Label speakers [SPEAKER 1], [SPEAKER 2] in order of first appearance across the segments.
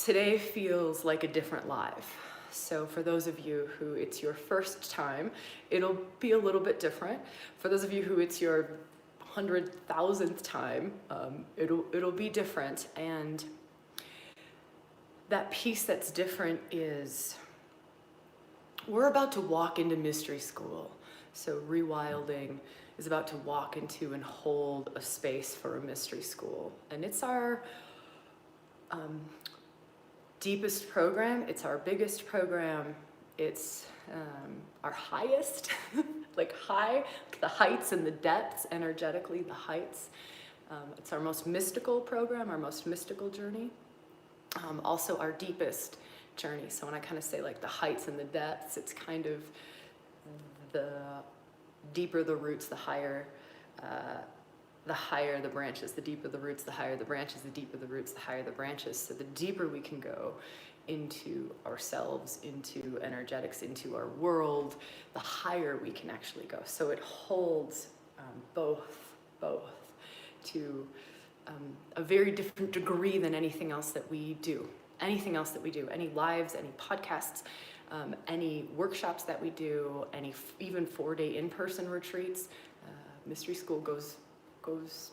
[SPEAKER 1] Today feels like a different live. So for those of you who it's your first time, it'll be a little bit different. For those of you who it's your 100,000th time, it'll be different. And that piece that's different is we're about to walk into mystery school. So ReWilding is about to walk into and hold a space for a mystery school. And it's our deepest program, it's our biggest program, it's our highest, like the heights and the depths, energetically the heights. It's our most mystical program, our most mystical journey. Also our deepest journey. So when I kind of say like the heights and the depths, it's kind of the deeper the roots, the higher the branches. The deeper the roots, the higher the branches. The deeper the roots, the higher the branches. So the deeper we can go into ourselves, into energetics, into our world, the higher we can actually go. So it holds both to a very different degree than anything else that we do. Anything else that we do, any lives, any podcasts, any workshops that we do, any even 4-day in-person retreats. Mystery School goes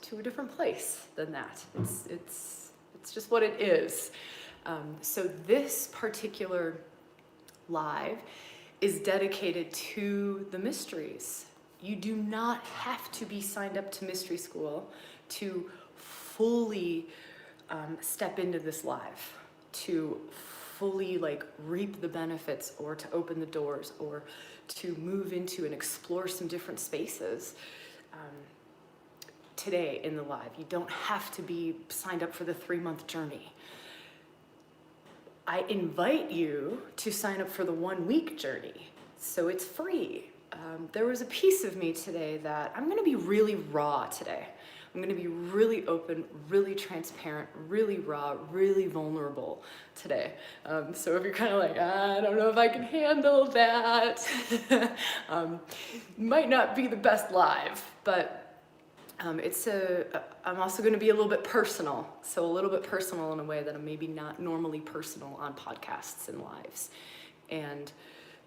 [SPEAKER 1] to a different place than that. It's just what it is. So this particular live is dedicated to the mysteries. You do not have to be signed up to Mystery School to fully step into this live, to fully like reap the benefits or to open the doors or to move into and explore some different spaces. Today in the live, you don't have to be signed up for the 3-month journey. I invite you to sign up for the 1-week journey, so it's free. There was a piece of me today that I'm gonna be really raw today. I'm gonna be really open, really transparent, really raw, really vulnerable today. So if you're kind of like, I don't know if I can handle that, might not be the best live, but I'm also going to be a little bit personal. So a little bit personal in a way that I'm maybe not normally personal on podcasts and lives. And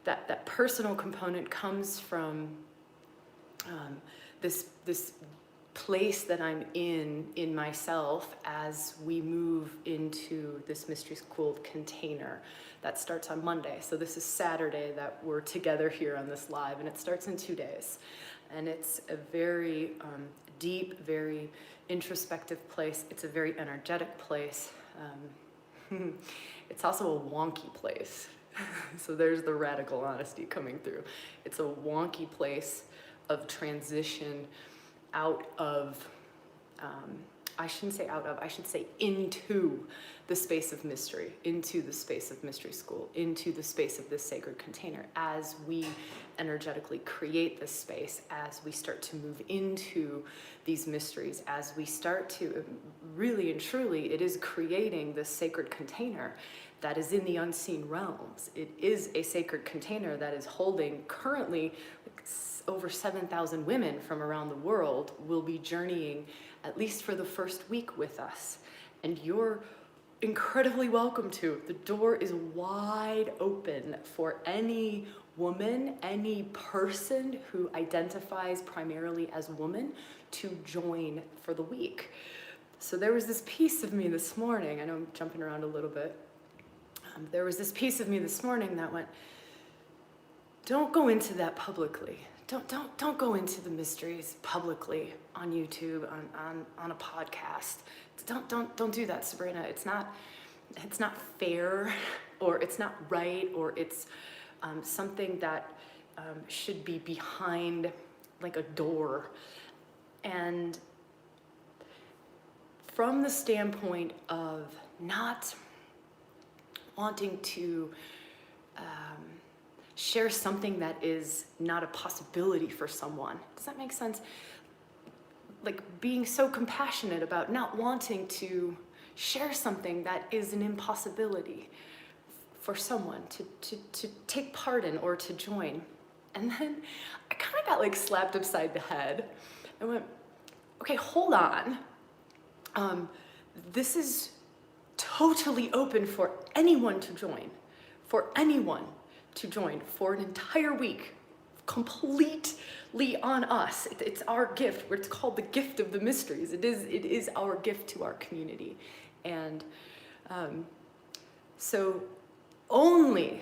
[SPEAKER 1] that personal component comes from this place that I'm in myself as we move into this Mystery School container. That starts on Monday. So this is Saturday that we're together here on this live, and it starts in 2 days. And it's a very deep, very introspective place. It's a very energetic place. It's also a wonky place. So there's the radical honesty coming through. It's a wonky place of transition out of, I shouldn't say out of, I should say into the space of mystery, into the space of Mystery School, into the space of this sacred container as we energetically create this space, as we start to move into these mysteries, as we start to really and truly, it is creating this sacred container that is in the unseen realms. It is a sacred container that is holding currently over 7,000 women from around the world will be journeying at least for the first week with us. And you're incredibly welcome to. The door is wide open for any woman, any person who identifies primarily as woman to join for the week. So there was this piece of me this morning, I know I'm jumping around a little bit. There was this piece of me this morning that went, don't go into that publicly. Don't go into the mysteries publicly on YouTube, on a podcast. Don't do that, Sabrina. It's not fair, or it's not right, or it's something that should be behind like a door. And from the standpoint of not wanting to share something that is not a possibility for someone. Does that make sense? Like being so compassionate about not wanting to share something that is an impossibility for someone to take part in or to join. And then I kind of got like slapped upside the head. I went, okay, hold on. This is totally open for anyone to join, for an entire week, completely on us. It's our gift. It's called the gift of the mysteries. It is our gift to our community. And so only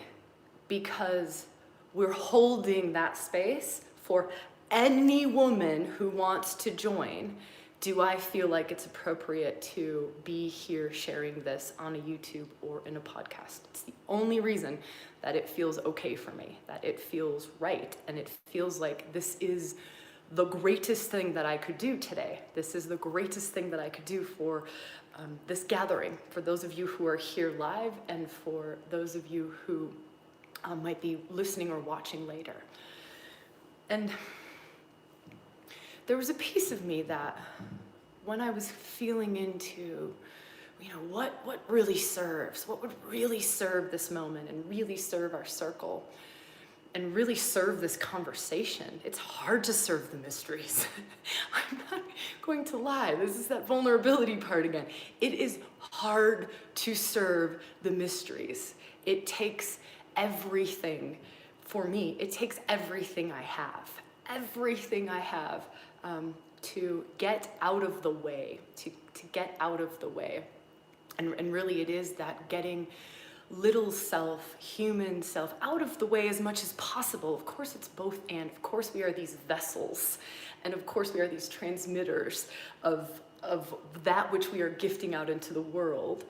[SPEAKER 1] because we're holding that space for any woman who wants to join do I feel like it's appropriate to be here sharing this on a YouTube or in a podcast. It's the only reason that it feels okay for me, that it feels right, and it feels like this is the greatest thing that I could do today. This is the greatest thing that I could do for this gathering, for those of you who are here live and for those of you who might be listening or watching later. And there was a piece of me that when I was feeling into, what really serves, what would really serve this moment and really serve our circle and really serve this conversation. It's hard to serve the mysteries. I'm not going to lie. This is that vulnerability part again. It is hard to serve the mysteries. It takes everything for me. It takes everything I have to get out of the way, to get out of the way. And really it is that getting little self, human self, out of the way as much as possible. Of course it's both and. Of course we are these vessels. And of course we are these transmitters of that which we are gifting out into the world.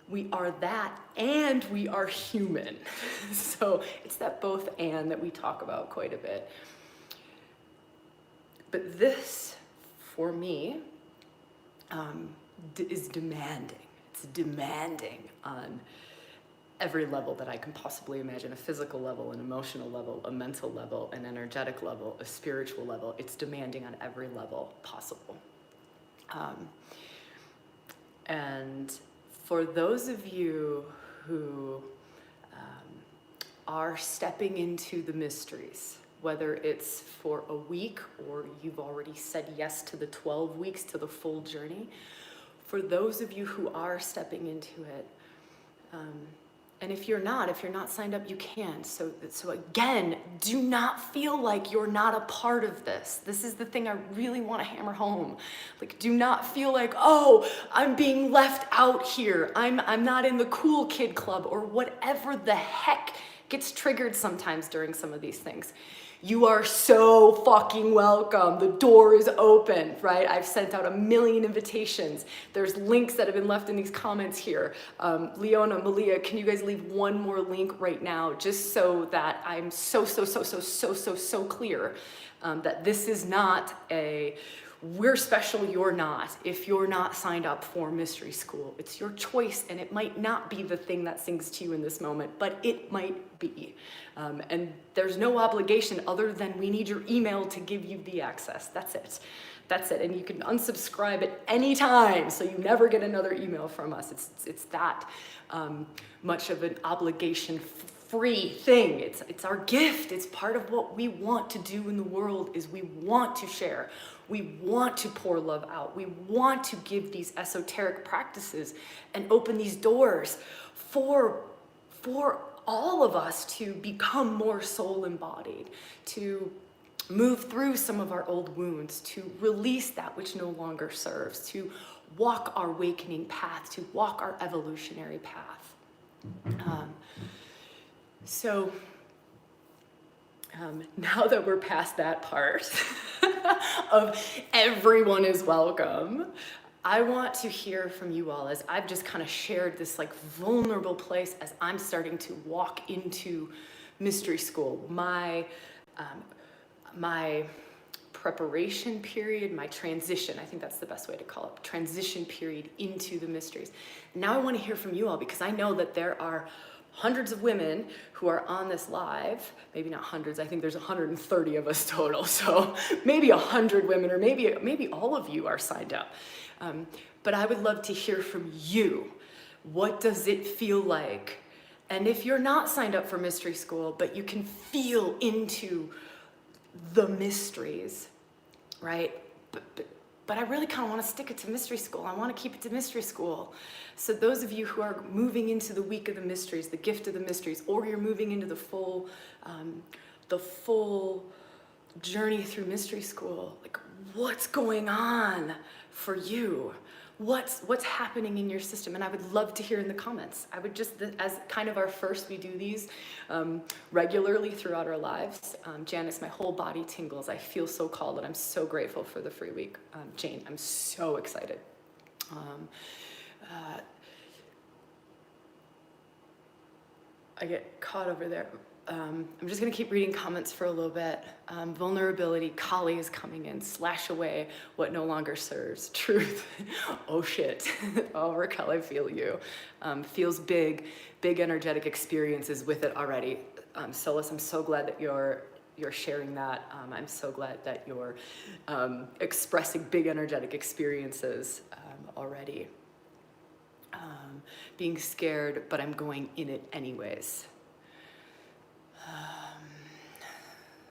[SPEAKER 1] We are that and we are human. So it's that both and that we talk about quite a bit. But this, for me, is demanding. It's demanding on every level that I can possibly imagine, a physical level, an emotional level, a mental level, an energetic level, a spiritual level. It's demanding on every level possible. And for those of you who are stepping into the mysteries, whether it's for a week or you've already said yes to the 12 weeks, to the full journey, for those of you who are stepping into it, and if you're not signed up, you can. So again, do not feel like you're not a part of this. This is the thing I really want to hammer home. Like, do not feel like, oh, I'm being left out here. I'm not in the cool kid club or whatever the heck gets triggered sometimes during some of these things. You are so fucking welcome. The door is open, right? I've sent out 1 million invitations. There's links that have been left in these comments here. Leona, Malia, can you guys leave one more link right now, just so that I'm so clear that this is not a we're special, you're not. If you're not signed up for Mystery School, it's your choice, and it might not be the thing that sings to you in this moment, but it might be. And there's no obligation other than we need your email to give you the access. That's it. That's it. And you can unsubscribe at any time, so you never get another email from us. It's that much of an obligation-free thing. It's our gift. It's part of what we want to do in the world. Is we want to share. We want to pour love out. We want to give these esoteric practices and open these doors for all of us to become more soul embodied, to move through some of our old wounds, to release that which no longer serves, to walk our awakening path, to walk our evolutionary path. Now that we're past that part of everyone is welcome, I want to hear from you all as I've just kind of shared this like vulnerable place as I'm starting to walk into Mystery School. My preparation period, my transition, I think that's the best way to call it, transition period into the mysteries. Now I want to hear from you all, because I know that there are hundreds of women who are on this live, maybe not hundreds, I think there's 130 of us total, so maybe 100 women, or maybe all of you are signed up. But I would love to hear from you. What does it feel like? And if you're not signed up for Mystery School, but you can feel into the mysteries, right? But but I really kind of want to stick it to mystery school. I want to keep it to mystery school. So those of you who are moving into the week of the mysteries, the gift of the mysteries, or you're moving into the full journey through mystery school, like what's going on for you? What's happening in your system? And I would love to hear in the comments. I would just, as kind of our first, we do these regularly throughout our lives. Janice, my whole body tingles. I feel so called, and I'm so grateful for the free week. Jane, I'm so excited. I get caught over there. I'm just gonna keep reading comments for a little bit. Vulnerability, Kali is coming in, slash away what no longer serves. Truth, oh shit. Oh, Raquel, I feel you. Feels big energetic experiences with it already. Solus, I'm so glad that you're sharing that. I'm so glad that you're expressing big energetic experiences already. Being scared, but I'm going in it anyways.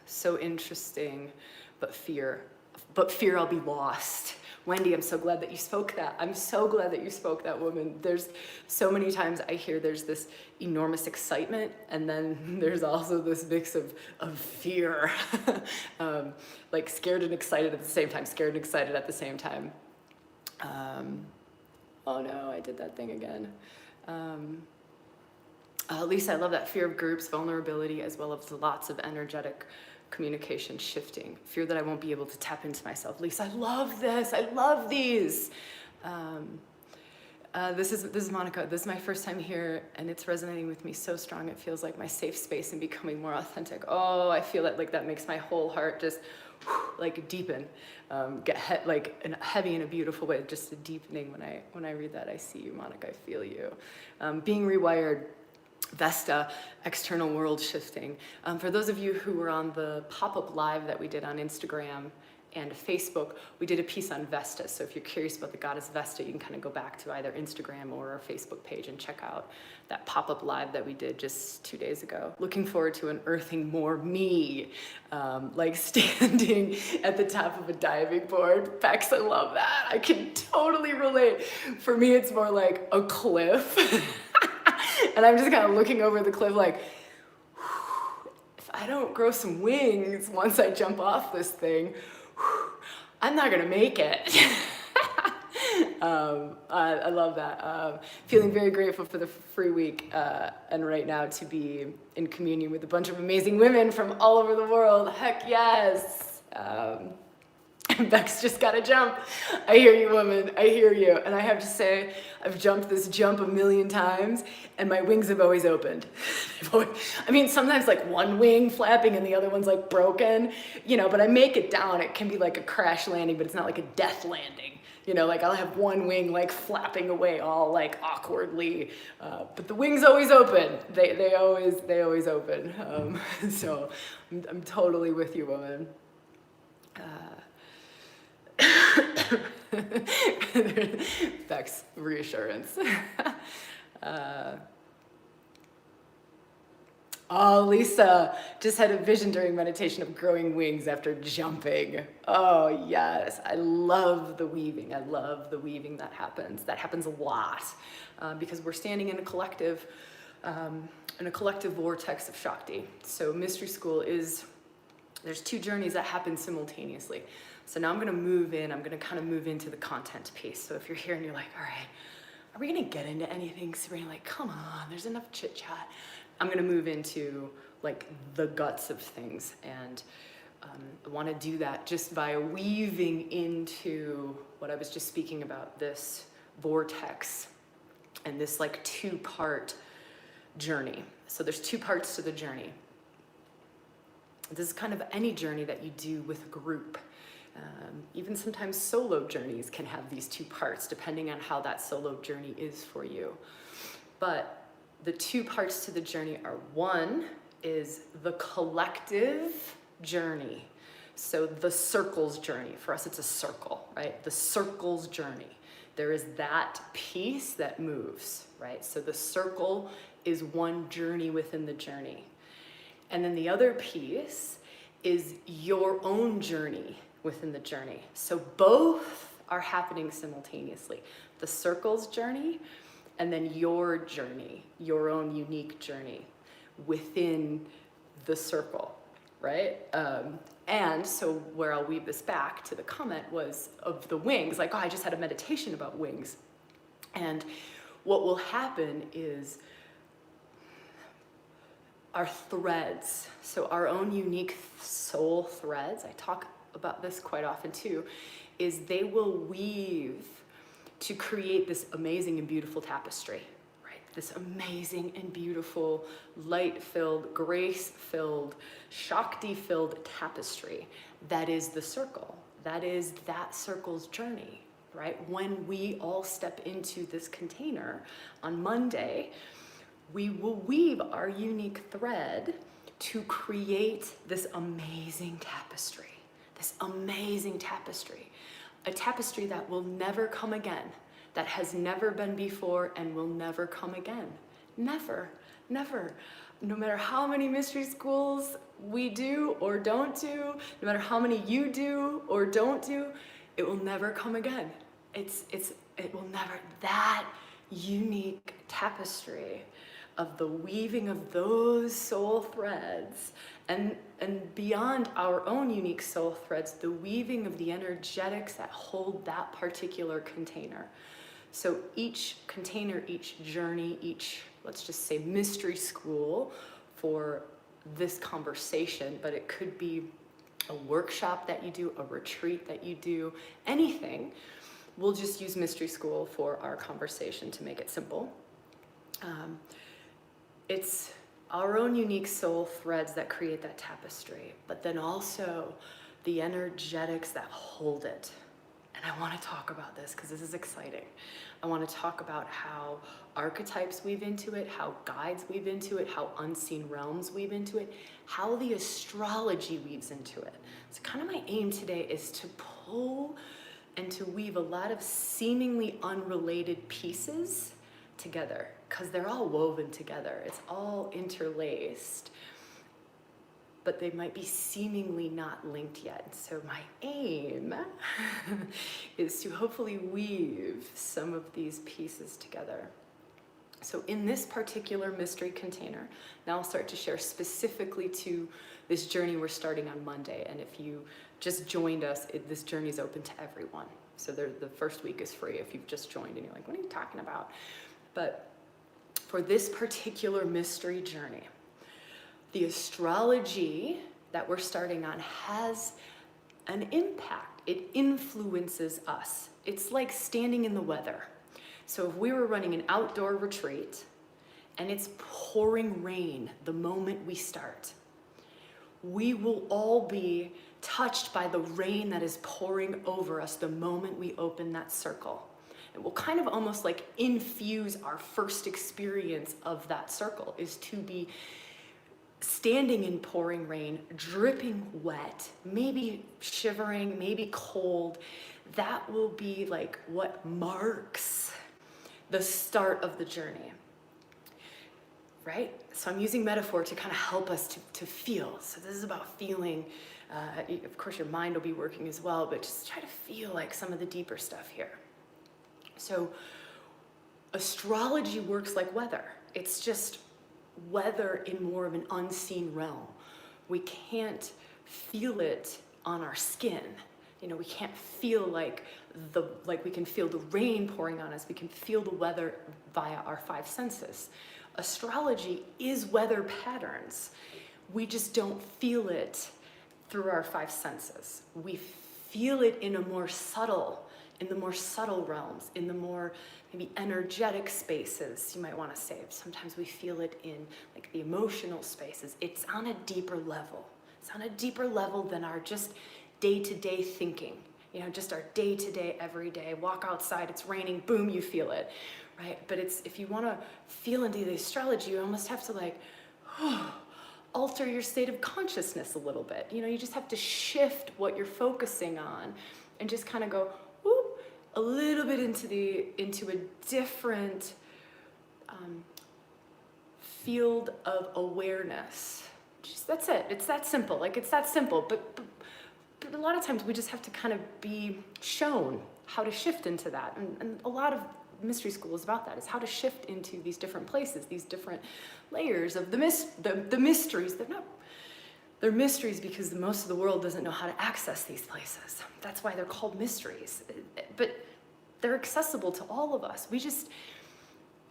[SPEAKER 1] So interesting, but fear I'll be lost. Wendy, I'm so glad that you spoke that. I'm so glad that you spoke that, woman. There's so many times I hear there's this enormous excitement, and then there's also this mix of fear. Like scared and excited at the same time, scared and excited at the same time. Oh no, I did that thing again. Lisa, I love that. Fear of groups, vulnerability, as well as lots of energetic communication shifting. Fear that I won't be able to tap into myself. Lisa, I love this. I love these. This is Monica. This is my first time here, and it's resonating with me so strong. It feels like my safe space and becoming more authentic. Oh, I feel it. Like that makes my whole heart just like deepen, get heavy in a beautiful way. Just a deepening when I read that. I see you, Monica. I feel you. Being rewired. Vesta, external world shifting. For those of you who were on the pop-up live that we did on Instagram and Facebook, we did a piece on Vesta. So if you're curious about the goddess Vesta, you can kind of go back to either Instagram or our Facebook page and check out that pop-up live that we did just 2 days ago. Looking forward to unearthing more me, like standing at the top of a diving board. Bex, I love that. I can totally relate. For me, it's more like a cliff. And I'm just kind of looking over the cliff like, if I don't grow some wings once I jump off this thing, I'm not gonna make it. I love that. Feeling very grateful for the free week and right now to be in communion with a bunch of amazing women from all over the world. Heck yes. Bex just gotta jump. I hear you, woman. I hear you. And I have to say, I've jumped this jump a million times and my wings have always opened. I mean, sometimes like one wing flapping and the other one's like broken, you know, but I make it down. It can be like a crash landing, but it's not like a death landing. You know, like I'll have one wing like flapping away all like awkwardly, but the wings always open. They always open. So I'm totally with you, woman. Beck's reassurance. Oh, Lisa just had a vision during meditation of growing wings after jumping. Oh, yes. I love the weaving. I love the weaving that happens. That happens a lot because we're standing in a collective vortex of Shakti. So Mystery School there's two journeys that happen simultaneously. So now I'm going to move into the content piece. So if you're here and you're like, all right, are we going to get into anything, Sabrina? Like, come on, there's enough chit chat. I'm going to move into like the guts of things. And I want to do that just by weaving into what I was just speaking about, this vortex and this like two-part journey. So there's two parts to the journey. This is kind of any journey that you do with a group. Even sometimes solo journeys can have these two parts depending on how that solo journey is for you. But the two parts to the journey are, one is the collective journey. So the circle's journey, for us it's a circle, right? The circle's journey. There is that piece that moves, right? So the circle is one journey within the journey. And then the other piece is your own journey within the journey. So both are happening simultaneously. The circle's journey, and then your journey, your own unique journey within the circle, right? And so where I'll weave this back to the comment was of the wings, like, oh, I just had a meditation about wings. And what will happen is our threads, so our own unique soul threads, I talk about this quite often too, is they will weave to create this amazing and beautiful tapestry, right? This amazing and beautiful, light-filled, grace-filled, Shakti-filled tapestry that is the circle. That is that circle's journey, right? When we all step into this container on Monday, we will weave our unique thread to create this amazing tapestry, a tapestry that will never come again, that has never been before and will never come again. Never, never. No matter how many mystery schools we do or don't do, no matter how many you do or don't do, it will never come again. It will never, that unique tapestry of the weaving of those soul threads and beyond our own unique soul threads, the weaving of the energetics that hold that particular container. So each container, each journey, each, let's just say, mystery school for this conversation, but it could be a workshop that you do, a retreat that you do, anything. We'll just use mystery school for our conversation to make it simple. It's our own unique soul threads that create that tapestry, but then also the energetics that hold it. And I want to talk about this because this is exciting. I want to talk about how archetypes weave into it, how guides weave into it, how unseen realms weave into it, how the astrology weaves into it. So kind of my aim today is to pull and to weave a lot of seemingly unrelated pieces together, because they're all woven together. It's all interlaced, but they might be seemingly not linked yet. So my aim is to hopefully weave some of these pieces together. So in this particular mystery container, now I'll start to share specifically to this journey we're starting on Monday. And if you just joined us, this journey is open to everyone. So the first week is free if you've just joined and you're like, what are you talking about? But for this particular mystery journey, the astrology that we're starting on has an impact. It influences us. It's like standing in the weather. So if we were running an outdoor retreat and it's pouring rain the moment we start, we will all be touched by the rain that is pouring over us the moment we open that circle. It will kind of almost like infuse our first experience of that circle, is to be standing in pouring rain, dripping wet, maybe shivering, maybe cold. That will be like what marks the start of the journey, right? So I'm using metaphor to kind of help us to feel. So this is about feeling. Of course, your mind will be working as well, but just try to feel like some of the deeper stuff here. So astrology works like weather. It's just weather in more of an unseen realm. We can't feel it on our skin. You know, we can't feel like we can feel the rain pouring on us. We can feel the weather via our five senses. Astrology is weather patterns. We just don't feel it through our five senses. We feel it in the more subtle realms, in the more maybe energetic spaces, you might want to say. Sometimes we feel it in like the emotional spaces. It's on a deeper level. It's on a deeper level than our just day-to-day thinking. You know, just our day-to-day, everyday, walk outside, it's raining, boom, you feel it, right? But if you want to feel into the astrology, you almost have to like, alter your state of consciousness a little bit. You know, you just have to shift what you're focusing on and just kind of go, a little bit into a different field of awareness. Just, that's it. It's that simple. Like, it's that simple. But a lot of times we just have to kind of be shown how to shift into that. And a lot of mystery school is about that, is how to shift into these different places, these different layers of the mysteries. They're mysteries because most of the world doesn't know how to access these places. That's why they're called mysteries. But they're accessible to all of us. We just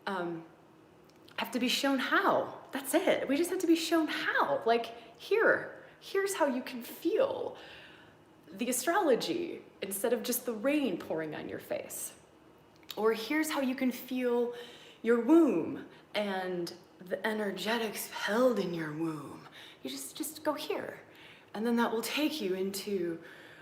[SPEAKER 1] have to be shown how. That's it. We just have to be shown how. Like, here's how you can feel the astrology instead of just the rain pouring on your face. Or here's how you can feel your womb and the energetics held in your womb. You just go here. And then that will take you into,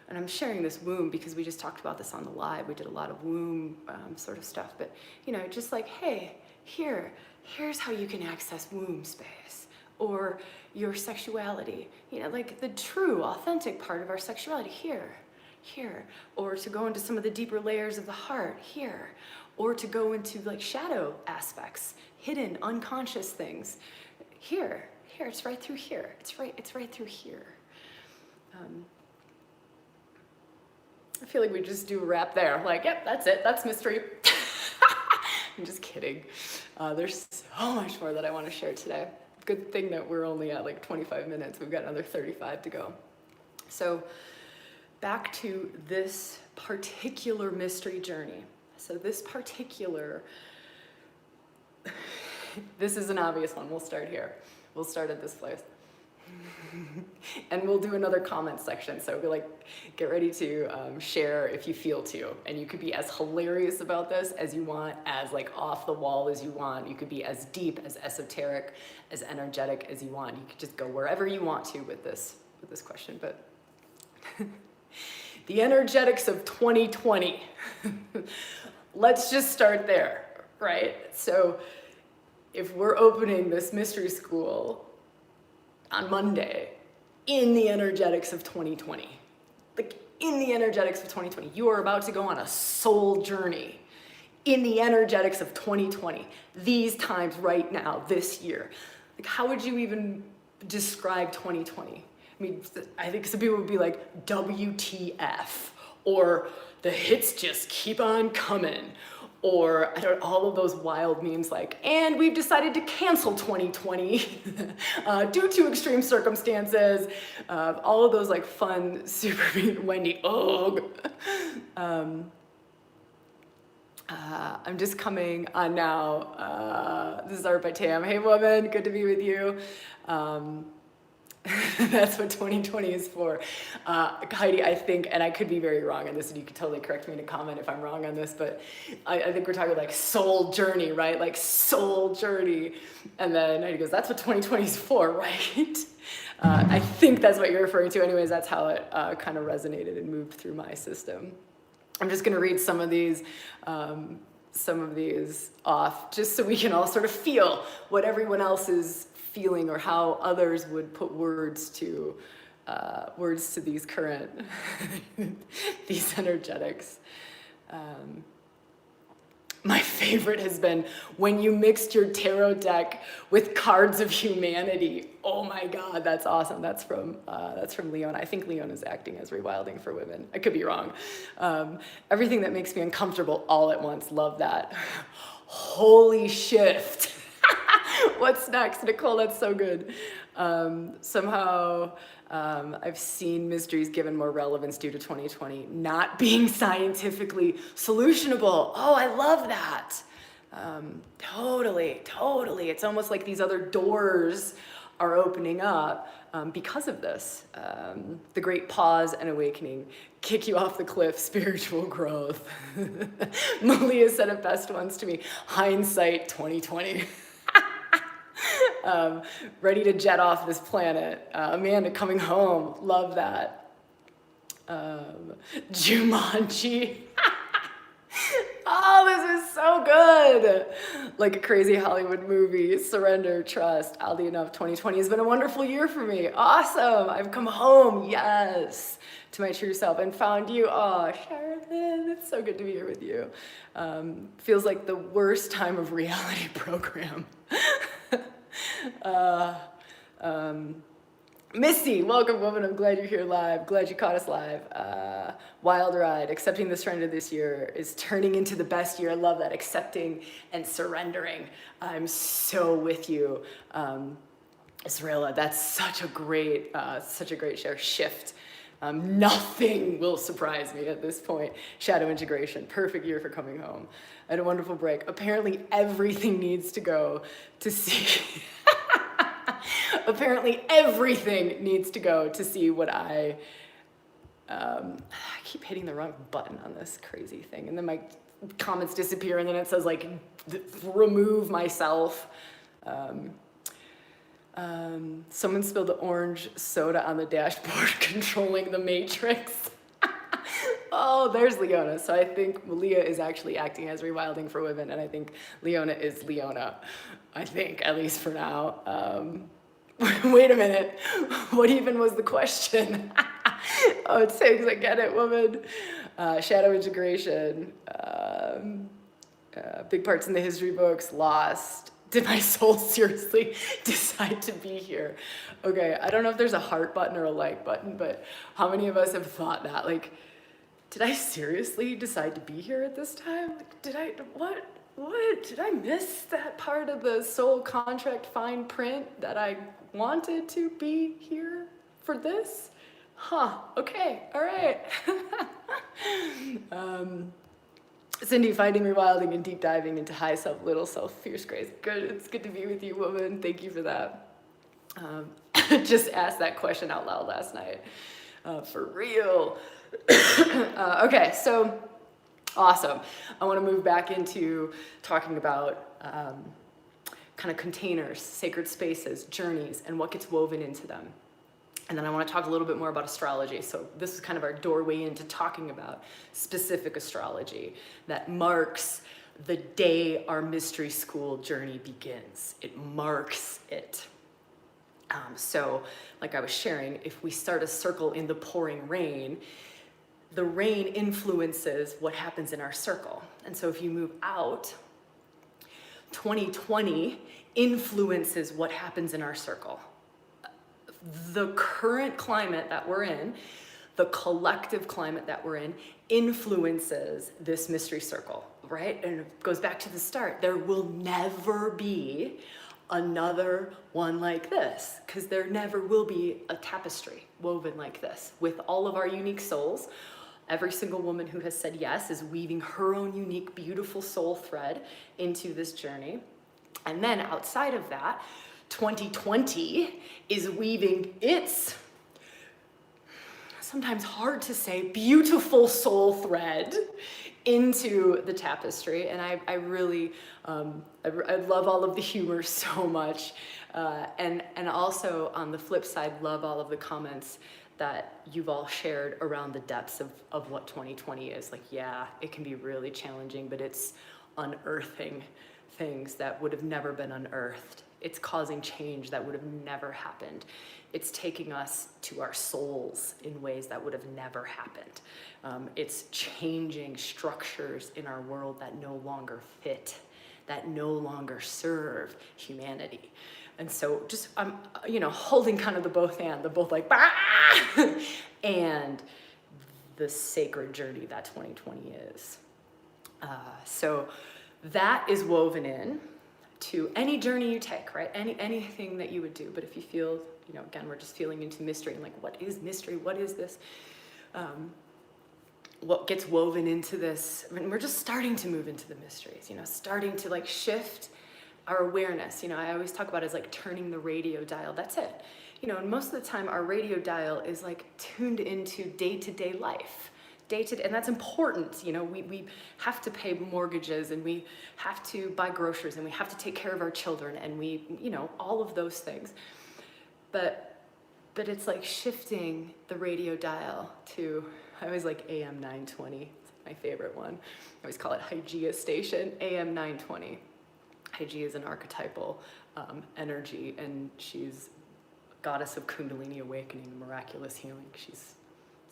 [SPEAKER 1] and I'm sharing this womb because we just talked about this on the live. We did a lot of womb sort of stuff. But, you know, just like, hey, here's how you can access womb space. Or your sexuality, you know, like the true, authentic part of our sexuality, here. Or to go into some of the deeper layers of the heart, here. Or to go into like shadow aspects, hidden, unconscious things, here. It's right through here. It's right through here. I feel like we just do a wrap there. Like, yep, that's it. That's mystery. I'm just kidding. There's so much more that I want to share today. Good thing that we're only at like 25 minutes. We've got another 35 to go. So back to this particular mystery journey. So this is an obvious one. We'll start here. We'll start at this place. And we'll do another comment section. So be like, get ready to share if you feel to. And you could be as hilarious about this as you want, as like off the wall as you want. You could be as deep, as esoteric, as energetic as you want. You could just go wherever you want to with this question. But the energetics of 2020. Let's just start there, right? So if we're opening this mystery school on Monday in the energetics of 2020, like in the energetics of 2020, you are about to go on a soul journey in the energetics of 2020, these times right now, this year. Like, how would you even describe 2020? I mean, I think some people would be like, WTF, or the hits just keep on coming, or I don't know, all of those wild memes like, and we've decided to cancel 2020 due to extreme circumstances, all of those like fun, super mean Wendy, I'm just coming on now. This is Art by Tam. Hey woman, good to be with you. That's what 2020 is for. Heidi, I think, and I could be very wrong on this, and you could totally correct me in a comment if I'm wrong on this, but I think we're talking like soul journey, right? Like soul journey. And then Heidi goes, that's what 2020 is for, right? I think that's what you're referring to. Anyways, that's how it kind of resonated and moved through my system. I'm just going to read some of these off, just so we can all sort of feel what everyone else is feeling, or how others would put words to these current these energetics. My favorite has been when you mixed your tarot deck with cards of humanity. Oh my God, that's awesome. That's from Leon. I think Leon is acting as ReWilding for women. I could be wrong. Everything that makes me uncomfortable all at once. Love that. Holy shift. What's next? Nicole, that's so good. Somehow I've seen mysteries given more relevance due to 2020 not being scientifically solutionable. Oh, I love that. Totally. It's almost like these other doors are opening up because of this. The great pause and awakening, kick you off the cliff, spiritual growth. Malia said it best once to me, hindsight 2020. Ready to jet off this planet. Amanda coming home. Love that. Jumanji. Oh, this is so good. Like a crazy Hollywood movie. Surrender, trust. Oddly enough, 2020 has been a wonderful year for me. Awesome. I've come home. Yes. To my true self and found you. Oh, Charlotte, it's so good to be here with you. Feels like the worst time of reality program. Misty, welcome, woman. I'm glad you're here live. Glad you caught us live. Wild ride. Accepting the surrender this year is turning into the best year. I love that. Accepting and surrendering. I'm so with you, Israela. That's such a great share. Shift. Nothing will surprise me at this point. Shadow integration. Perfect year for coming home. I had a wonderful break. Apparently, everything needs to go to see. Apparently everything needs to go to see what I keep hitting the wrong button on this crazy thing, and then my comments disappear, and then it says like remove myself. Someone spilled the orange soda on the dashboard controlling the matrix. Oh, there's Leona. So I think Malia is actually acting as ReWilding for women, and I think Leona is Leona. I think, at least for now. Wait a minute. What even was the question? Oh, it's Tiggs, I get it, woman. Shadow integration. Big parts in the history books. Lost. Did my soul seriously decide to be here? Okay, I don't know if there's a heart button or a like button, but how many of us have thought that? Like, did I seriously decide to be here at this time? Like, what? Did I miss that part of the soul contract fine print that I wanted to be here for this? Huh, okay, all right. Cindy, finding rewilding and deep diving into high self, little self, fierce grace. Good, it's good to be with you, woman. Thank you for that. Just asked that question out loud last night. For real. Okay, so awesome. I want to move back into talking about kind of containers, sacred spaces, journeys, and what gets woven into them. And then I want to talk a little bit more about astrology. So this is kind of our doorway into talking about specific astrology that marks the day our mystery school journey begins. It marks it. So like I was sharing, if we start a circle in the pouring rain, the rain influences what happens in our circle. And so if you move out, 2020 influences what happens in our circle. The current climate that we're in, the collective climate that we're in, influences this mystery circle, right? And it goes back to the start. There will never be another one like this, because there never will be a tapestry woven like this with all of our unique souls. Every single woman who has said yes is weaving her own unique, beautiful soul thread into this journey. And then outside of that, 2020 is weaving its, sometimes hard to say, beautiful soul thread into the tapestry. And I really, I love all of the humor so much. And also on the flip side, love all of the comments that you've all shared around the depths of what 2020 is. Like, yeah, it can be really challenging, but it's unearthing things that would have never been unearthed. It's causing change that would have never happened. It's taking us to our souls in ways that would have never happened. It's changing structures in our world that no longer fit, that no longer serve humanity. And so just, I'm, holding kind of the both hand, the both like, bah! And the sacred journey that 2020 is. So that is woven in to any journey you take, right? Anything that you would do. But if you feel, again, we're just feeling into mystery and like, what is mystery? What is this? What gets woven into this? I mean, we're just starting to move into the mysteries, starting to like shift our awareness. I always talk about it as like turning the radio dial. That's it. And most of the time our radio dial is like tuned into day-to-day life. And that's important. We have to pay mortgages, and we have to buy groceries, and we have to take care of our children, and we, all of those things. But it's like shifting the radio dial to, I always like AM 920. It's my favorite one. I always call it Hygeia Station, AM 920. Hygeia is an archetypal energy, and she's goddess of Kundalini awakening and miraculous healing. She's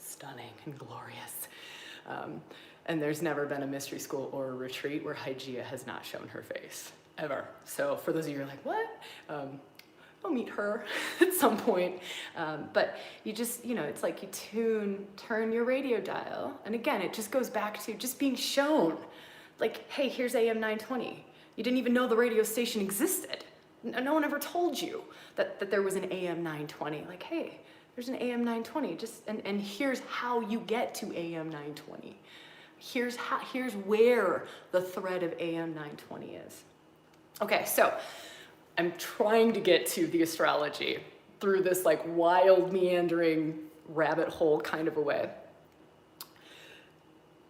[SPEAKER 1] stunning and glorious. And there's never been a mystery school or a retreat where Hygeia has not shown her face, ever. So for those of you who are like, what? I'll meet her at some point. But you just, it's like you turn your radio dial. And again, it just goes back to just being shown. Like, hey, here's AM 920. You didn't even know the radio station existed. No one ever told you that there was an AM 920. Like, hey, there's an AM 920. And here's how you get to AM 920. Here's where the thread of AM 920 is. Okay, so I'm trying to get to the astrology through this like wild, meandering rabbit hole kind of a way.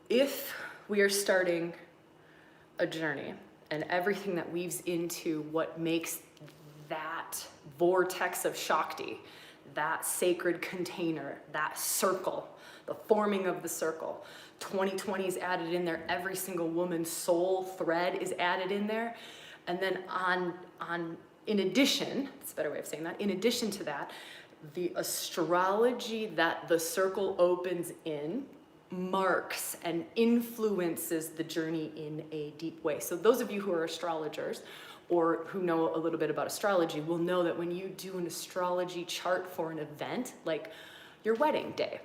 [SPEAKER 1] If we are starting a journey and everything that weaves into what makes that vortex of Shakti, that sacred container, that circle, the forming of the circle, 2020 is added in there, every single woman's soul thread is added in there. And then in addition, that's a better way of saying that, in addition to that, the astrology that the circle opens in marks and influences the journey in a deep way. So those of you who are astrologers or who know a little bit about astrology will know that when you do an astrology chart for an event, like your wedding day,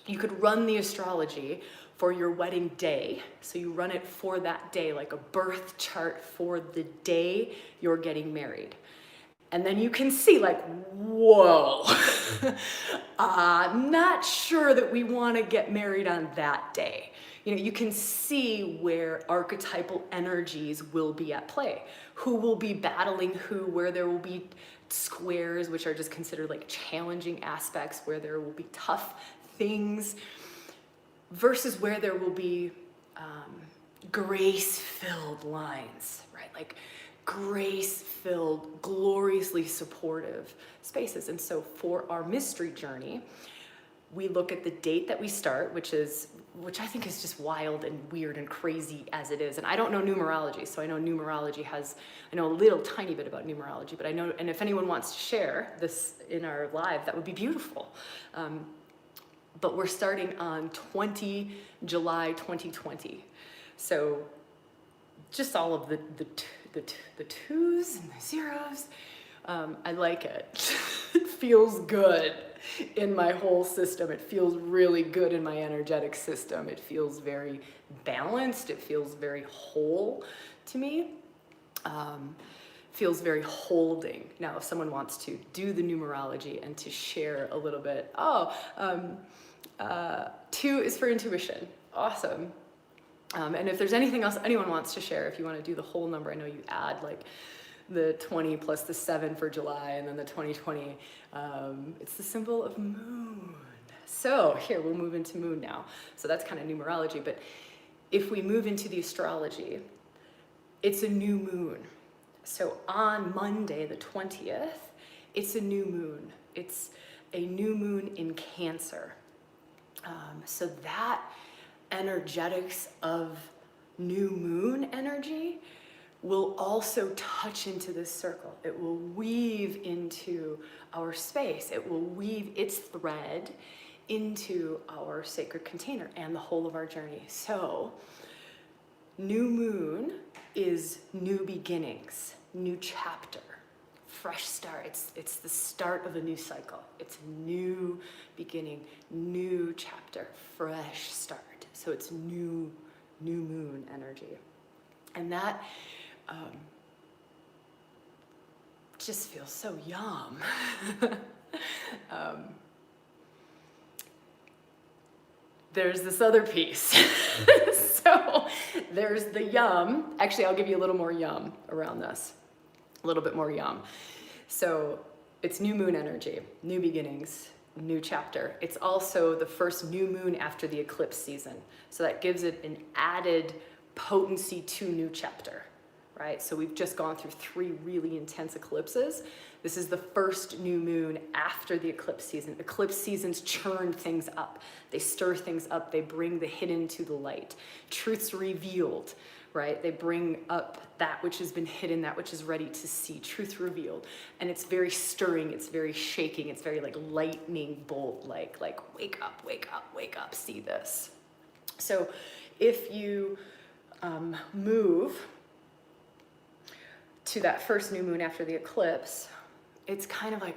[SPEAKER 1] you could run the astrology for your wedding day. So you run it for that day, like a birth chart for the day you're getting married. And then you can see like, whoa, not sure that we want to get married on that day. You can see where archetypal energies will be at play, who will be battling who, where there will be squares, which are just considered like challenging aspects, where there will be tough things, versus where there will be grace-filled lines, right? Like grace-filled, gloriously supportive spaces. And so for our mystery journey, we look at the date that we start, which I think is just wild and weird and crazy as it is. And I don't know numerology, so I know I know a little tiny bit about numerology, but I know, and if anyone wants to share this in our live, that would be beautiful. But we're starting on 20 July 2020. So just all of the twos and the zeros, I like it. It feels good in my whole system. It feels really good in my energetic system. It feels very balanced. It feels very whole to me. Feels very holding. Now, if someone wants to do the numerology and to share a little bit, 2 is for intuition. Awesome. And if there's anything else anyone wants to share, if you want to do the whole number, I know you add like the 20 plus the 7 for July and then the 2020. It's the symbol of moon. So here, we'll move into moon now. So that's kind of numerology, but if we move into the astrology, it's a new moon. So on Monday, the 20th, it's a new moon. It's a new moon in Cancer. So that energetics of new moon energy will also touch into this circle. It will weave into our space. It will weave its thread into our sacred container and the whole of our journey. So new moon is new beginnings, new chapter, fresh start. It's the start of a new cycle. It's new beginning, new chapter, fresh start. So it's new moon energy. And that just feels so yum. There's this other piece. So there's the yum. Actually, I'll give you a little more yum around this. A little bit more yum. So it's new moon energy, new beginnings, new chapter. It's also the first new moon after the eclipse season. So that gives it an added potency to new chapter, right? So we've just gone through 3 really intense eclipses. This is the first new moon after the eclipse season. Eclipse seasons churn things up. They stir things up. They bring the hidden to the light. Truths revealed, right? They bring up that which has been hidden, that which is ready to see. Truth revealed. And it's very stirring. It's very shaking. It's very like lightning bolt, like wake up, wake up, wake up, see this. So if you move to that first new moon after the eclipse, it's kind of like,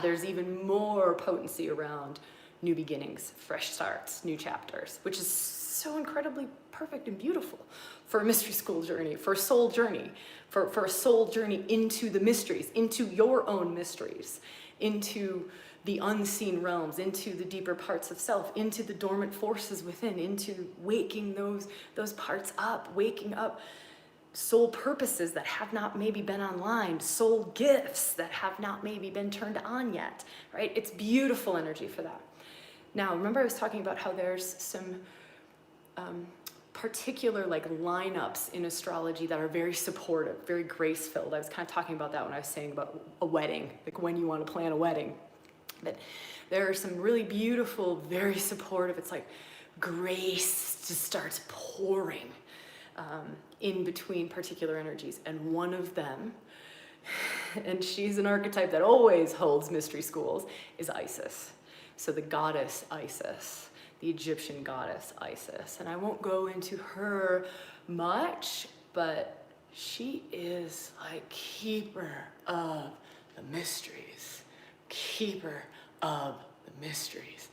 [SPEAKER 1] there's even more potency around new beginnings, fresh starts, new chapters, which is so incredibly perfect and beautiful for a mystery school journey, for a soul journey, for a soul journey into the mysteries, into your own mysteries, into the unseen realms, into the deeper parts of self, into the dormant forces within, into waking those parts up, waking up soul purposes that have not maybe been online, soul gifts that have not maybe been turned on yet, right? It's beautiful energy for that. Now, remember I was talking about how there's some particular like lineups in astrology that are very supportive, very grace-filled. I was kind of talking about that when I was saying about a wedding, like when you want to plan a wedding. But there are some really beautiful, very supportive, it's like grace just starts pouring in between particular energies. And one of them, and she's an archetype that always holds mystery schools, is Isis. So the goddess Isis, the Egyptian goddess Isis. And I won't go into her much, but she is like keeper of the mysteries, keeper of the mysteries,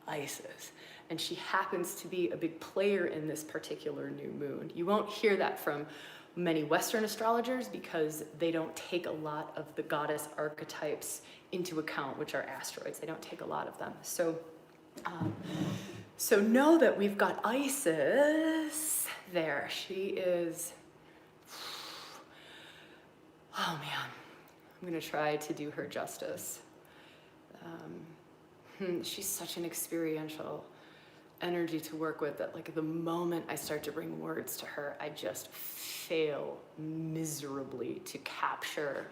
[SPEAKER 1] Isis. And she happens to be a big player in this particular new moon. You won't hear that from many Western astrologers because they don't take a lot of the goddess archetypes into account, which are asteroids. They don't take a lot of them. So know that we've got Isis there. She is, oh man, I'm gonna try to do her justice. She's such an experiential energy to work with that like the moment I start to bring words to her, I just fail miserably to capture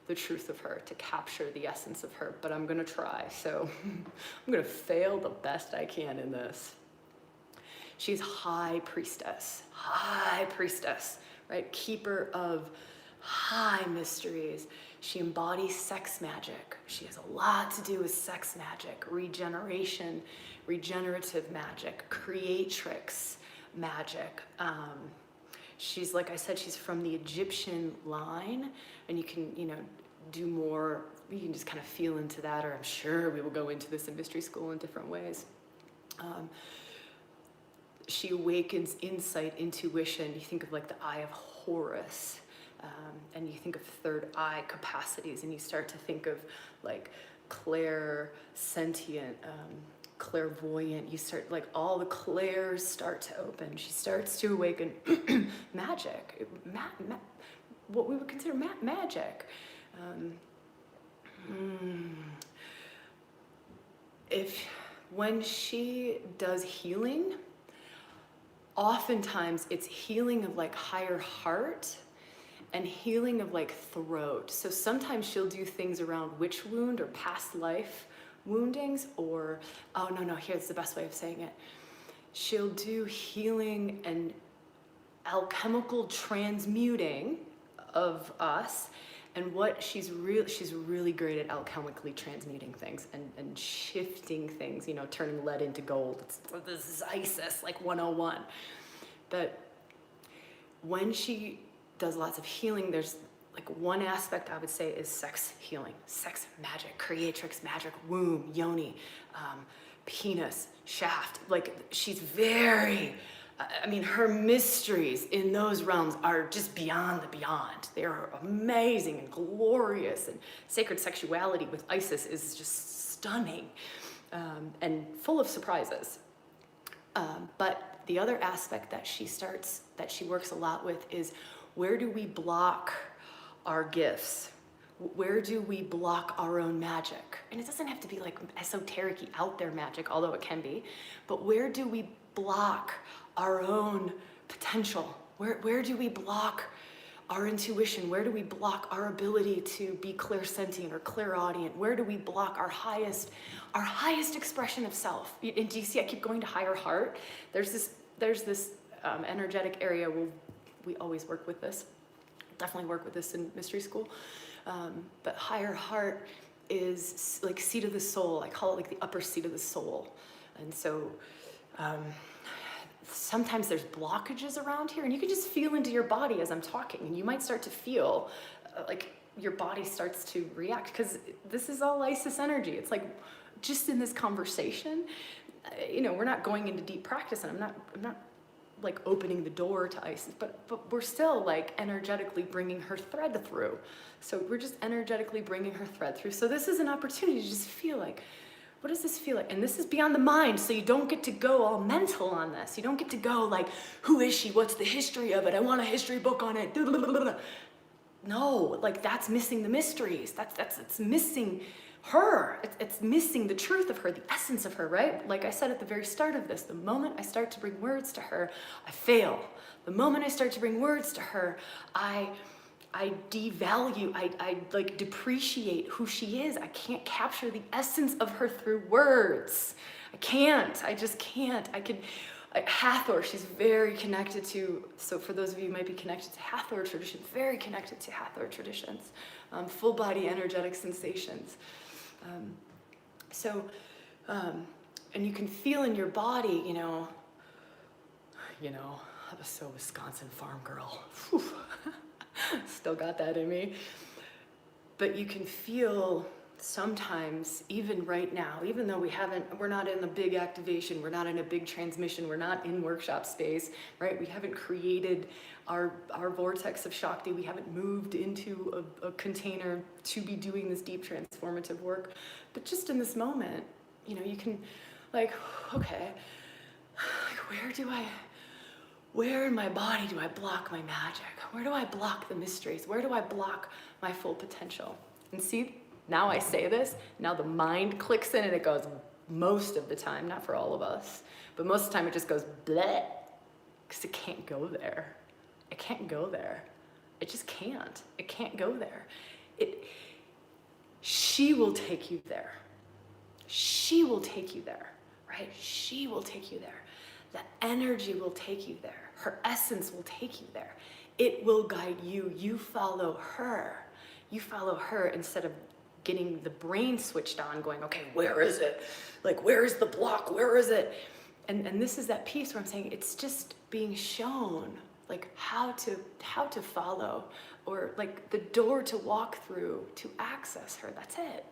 [SPEAKER 1] the truth of her, to capture the essence of her, but I'm gonna try. So I'm gonna fail the best I can in this. She's high priestess, right? Keeper of high mysteries. She embodies sex magic. She has a lot to do with sex magic, regeneration, regenerative magic, creatrix magic. She's, like I said, she's from the Egyptian line, and you can, do more, you can just kind of feel into that, or I'm sure we will go into this in mystery school in different ways. She awakens insight, intuition. You think of like the eye of Horus, and you think of third eye capacities, and you start to think of like clairsentient, clairvoyant. You start, like all the clairs start to open. She starts to awaken magic, what we would consider magic. When she does healing, oftentimes it's healing of like higher heart and healing of like throat. So sometimes she'll do things around witch wound or past life woundings, or, oh no, here's the best way of saying it. She'll do healing and alchemical transmuting of us. And what she's really great at alchemically transmuting things and shifting things, turning lead into gold. This is Isis, like 101. But when she does lots of healing, there's like one aspect I would say is sex healing, sex magic, creatrix magic, womb, yoni, penis, shaft. Like she's very, her mysteries in those realms are just beyond the beyond. They're amazing and glorious, and sacred sexuality with Isis is just stunning and full of surprises. But the other aspect that she works a lot with is, where do we block our gifts? Where do we block our own magic? And it doesn't have to be like esoteric-y out there magic, although it can be, but where do we block our own potential? Where do we block our intuition? Where do we block our ability to be clairsentient or clairaudient? Where do we block our highest expression of self? And do you see I keep going to higher heart? There's this energetic area where we always work with this. Definitely work with this in mystery school. But higher heart is like seat of the soul. I call it like the upper seat of the soul. And so sometimes there's blockages around here, and you can just feel into your body as I'm talking, and you might start to feel like your body starts to react, because this is all Isis energy. It's like, just in this conversation, we're not going into deep practice, and I'm not like opening the door to Isis, but we're still like energetically bringing her thread through. So we're just energetically bringing her thread through. So this is an opportunity to just feel like, what does this feel like? And this is beyond the mind, so you don't get to go all mental on this. You don't get to go like, who is she? What's the history of it? I want a history book on it. No, like that's missing the mysteries. It's missing her. It's missing the truth of her, the essence of her, right? Like I said at the very start of this, the moment I start to bring words to her, I fail. The moment I start to bring words to her, I devalue, I like depreciate who she is. I can't capture the essence of her through words. I just can't. Hathor, she's very connected to, so for those of you who might be connected to Hathor tradition, very connected to Hathor traditions, full body energetic sensations. And you can feel in your body, I was so Wisconsin farm girl. Whew. Still got that in me. But you can feel sometimes, even right now, even though we're not in a big activation, we're not in a big transmission, we're not in workshop space, right? We haven't created our vortex of Shakti, we haven't moved into a container to be doing this deep transformative work. But just in this moment, you can like, okay, like where in my body do I block my magic? Where do I block the mysteries? Where do I block my full potential? And see, now I say this, now the mind clicks in and it goes, most of the time, not for all of us, but most of the time it just goes bleh, because it can't go there. It can't go there. It just can't. It can't go there. She will take you there. She will take you there, right? She will take you there. The energy will take you there. Her essence will take you there. It will guide you. You follow her. You follow her instead of getting the brain switched on, going, okay, where is it? Like, where is the block? Where is it? And this is that piece where I'm saying it's just being shown, like how to follow, or like the door to walk through to access her. That's it.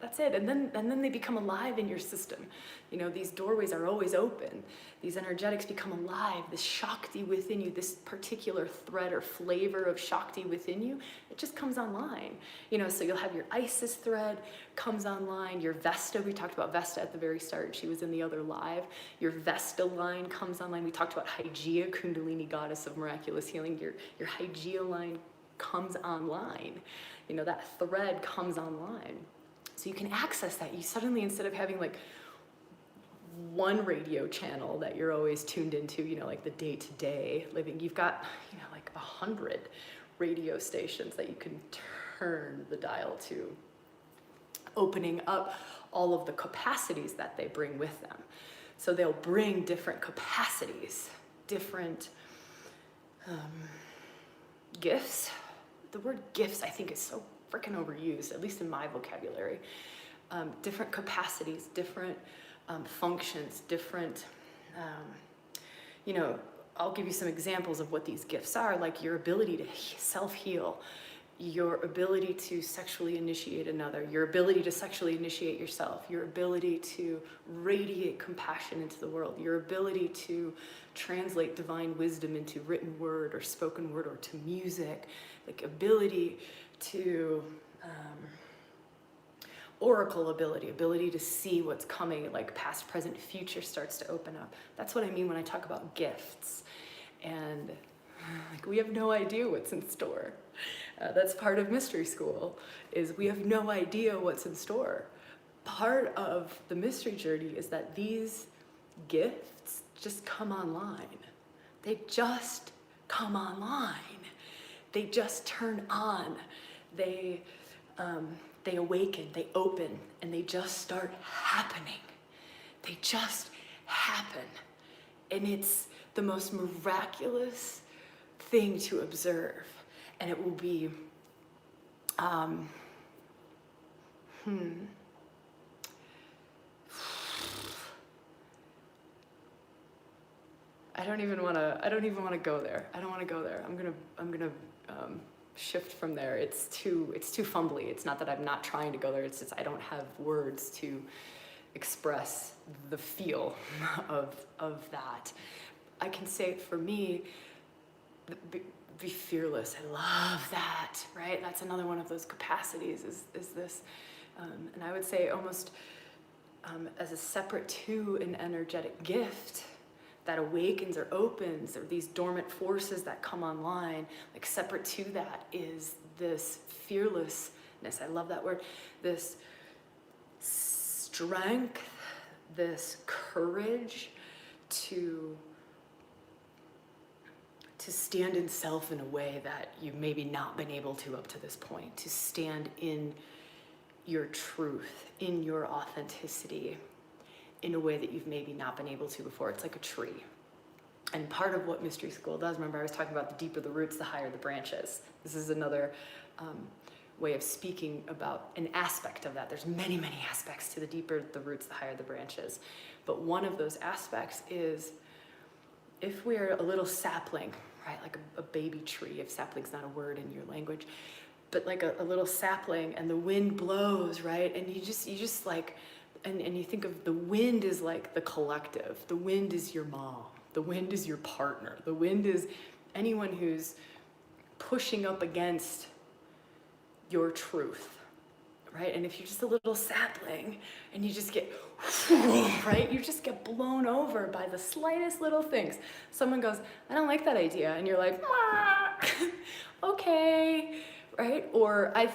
[SPEAKER 1] That's it. And then they become alive in your system. These doorways are always open. These energetics become alive. This Shakti within you, this particular thread or flavor of Shakti within you, it just comes online. So you'll have your Isis thread comes online, your Vesta, we talked about Vesta at the very start, she was in the other live. Your Vesta line comes online. We talked about Hygeia, Kundalini goddess of miraculous healing. Your Hygeia line comes online. That thread comes online. So you can access that. You suddenly, instead of having like one radio channel that you're always tuned into, like the day-to-day living, you've got, like 100 radio stations that you can turn the dial to, opening up all of the capacities that they bring with them. So they'll bring different capacities, different gifts. The word gifts, I think, is so freaking overused, at least in my vocabulary. Different capacities, different functions, different, I'll give you some examples of what these gifts are, like your ability to self-heal, your ability to sexually initiate another, your ability to sexually initiate yourself, your ability to radiate compassion into the world, your ability to translate divine wisdom into written word or spoken word or to music, like ability to oracle ability to see what's coming, like past, present, future starts to open up. That's what I mean when I talk about gifts. And like, we have no idea what's in store. That's part of mystery school, is we have no idea what's in store. Part of the mystery journey is that these gifts just come online. They just come online. They just turn on. They awaken, they open, and they just start happening. They just happen. And it's the most miraculous thing to observe. And it will be, I don't even want to go there. I don't want to go there. I'm gonna shift from there. It's too fumbly. It's not that I'm not trying to go there. It's just I don't have words to express the feel of that. I can say for me, be fearless. I love that, right? That's another one of those capacities is this. And I would say almost as a separate to an energetic gift that awakens or opens, or these dormant forces that come online, like separate to that is this fearlessness. I love that word. This strength, this courage to stand in self in a way that you've maybe not been able to up to this point, to stand in your truth, in your authenticity, in a way that you've maybe not been able to before. It's like a tree. And part of what Mystery School does, remember I was talking about the deeper the roots, the higher the branches. This is another way of speaking about an aspect of that. There's many, many aspects to the deeper the roots, the higher the branches. But one of those aspects is if we're a little sapling, right, like a baby tree, if sapling's not a word in your language, but like a little sapling, and the wind blows, right? And you just like, and you think of the wind is like the collective. The wind is your mom. The wind is your partner. The wind is anyone who's pushing up against your truth, right? And if you're just a little sapling and you just get, right? You just get blown over by the slightest little things. Someone goes, I don't like that idea. And you're like, okay, right? Or I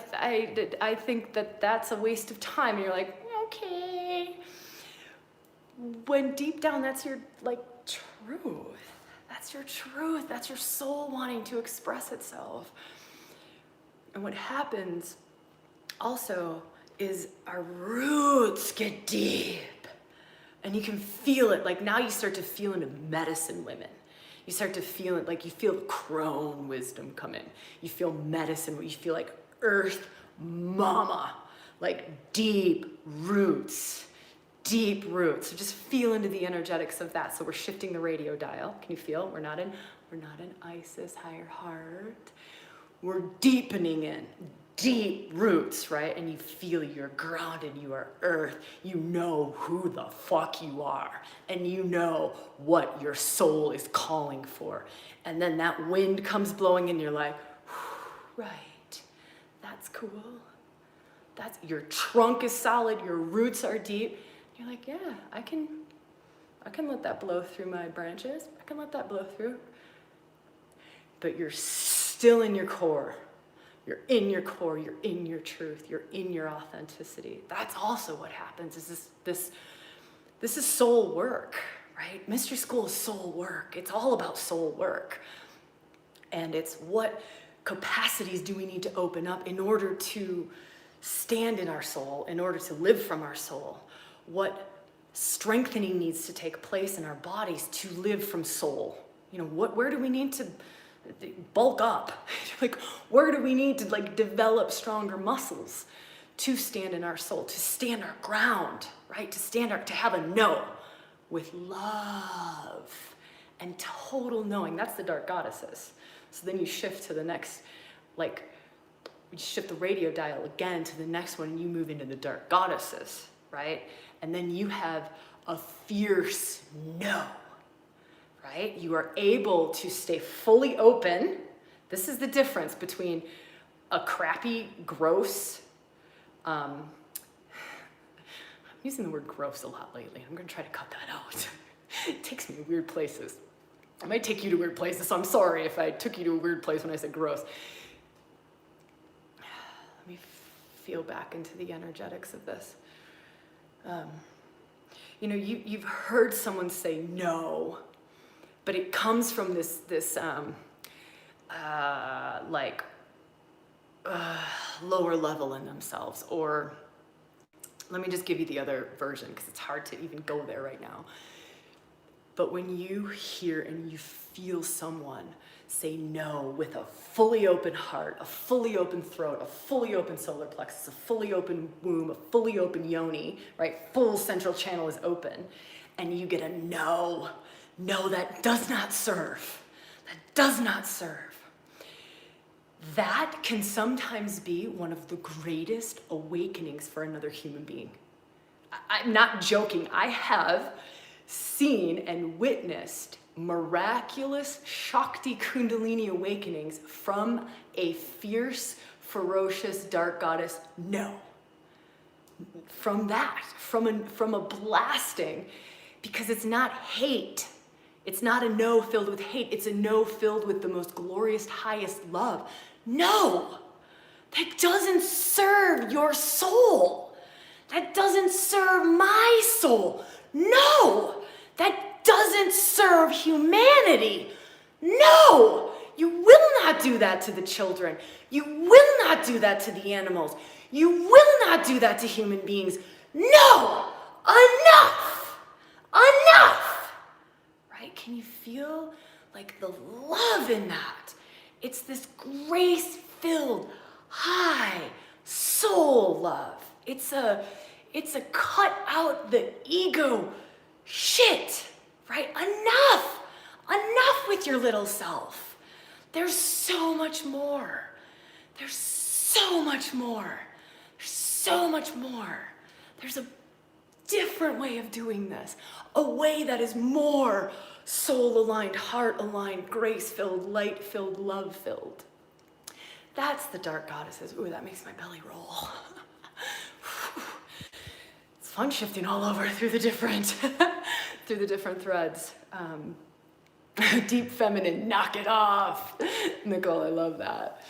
[SPEAKER 1] think that's a waste of time. And you're like, okay. When deep down, that's your like truth. That's your truth. That's your soul wanting to express itself. And what happens also is our roots get deep. And you can feel it. Like now you start to feel into medicine women. You start to feel it, like you feel crone wisdom come in. You feel medicine, you feel like earth mama, like deep roots. So just feel into the energetics of that. So we're shifting the radio dial. Can you feel? We're not in Isis, higher heart. We're deepening in deep roots, right? And you feel you're grounded, you are earth. You know who the fuck you are. And you know what your soul is calling for. And then that wind comes blowing and you're like, right, that's cool. That's, your trunk is solid, your roots are deep. You're like, yeah, I can let that blow through my branches. I can let that blow through. But you're still in your core. You're in your core, you're in your truth, you're in your authenticity. That's also what happens, is this is soul work, right? Mystery School is soul work. It's all about soul work. And it's what capacities do we need to open up in order to stand in our soul, in order to live from our soul? What strengthening needs to take place in our bodies to live from soul? You know, where do we need to bulk up? Like, where do we need to like develop stronger muscles to stand in our soul, to stand our ground, right? To have a no with love and total knowing. That's the dark goddesses. So then you shift to the next, like, you shift the radio dial again to the next one and you move into the dark goddesses, right? And then you have a fierce no. Right? You are able to stay fully open. This is the difference between a crappy, gross, I'm using the word gross a lot lately. I'm going to try to cut that out. It takes me to weird places. I might take you to weird places, so I'm sorry if I took you to a weird place when I said gross. Let me feel back into the energetics of this. You know, you've heard someone say no, but it comes from this lower level in themselves. Or let me just give you the other version because it's hard to even go there right now. But when you hear and you feel someone say no with a fully open heart, a fully open throat, a fully open solar plexus, a fully open womb, a fully open yoni, right? Full central channel is open. And you get a no. No, that does not serve. That does not serve. that can sometimes be one of the greatest awakenings for another human being. I'm not joking. I have seen and witnessed miraculous Shakti Kundalini awakenings from a fierce, ferocious, dark goddess. No. From that, from a blasting, because it's not hate. It's not a no filled with hate. It's a no filled with the most glorious, highest love. No, that doesn't serve your soul. That doesn't serve my soul. No, that doesn't serve humanity. No, you will not do that to the children. You will not do that to the animals. You will not do that to human beings. No, enough, enough. Right? Can you feel like the love in that? It's this grace-filled, high soul love. It's a cut out the ego shit, right? Enough with your little self. There's so much more. There's so much more. There's so much more. There's a different way of doing this. A way that is more soul-aligned, heart-aligned, grace-filled, light-filled, love-filled. That's the dark goddesses. Ooh, that makes my belly roll. It's fun shifting all over through the different, through the different threads. Deep feminine, knock it off. Nicole, I love that.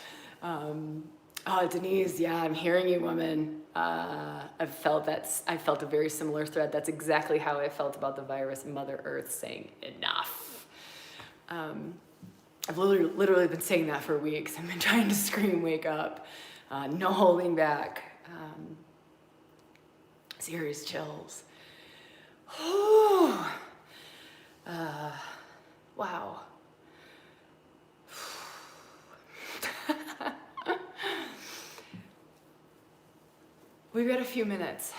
[SPEAKER 1] Oh, Denise, yeah, I'm hearing you, woman. I felt a very similar thread. That's exactly how I felt about the virus. Mother Earth saying enough. I've literally been saying that for weeks. I've been trying to scream, wake up. No holding back. Serious chills. Wow. We've got a few minutes.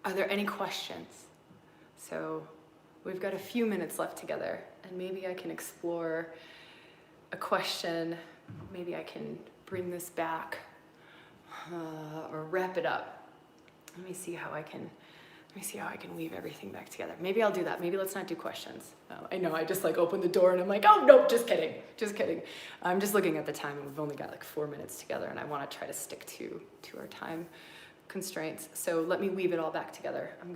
[SPEAKER 1] Are there any questions? So we've got a few minutes left together, and maybe I can explore a question. Maybe I can bring this back or wrap it up. Let me see how I can weave everything back together. Maybe I'll do that. Maybe let's not do questions. I know I just like opened the door and I'm like, oh, nope, just kidding. Just kidding. I'm just looking at the time and we've only got like 4 minutes together and I want to try to stick to our time constraints. So let me weave it all back together. I'm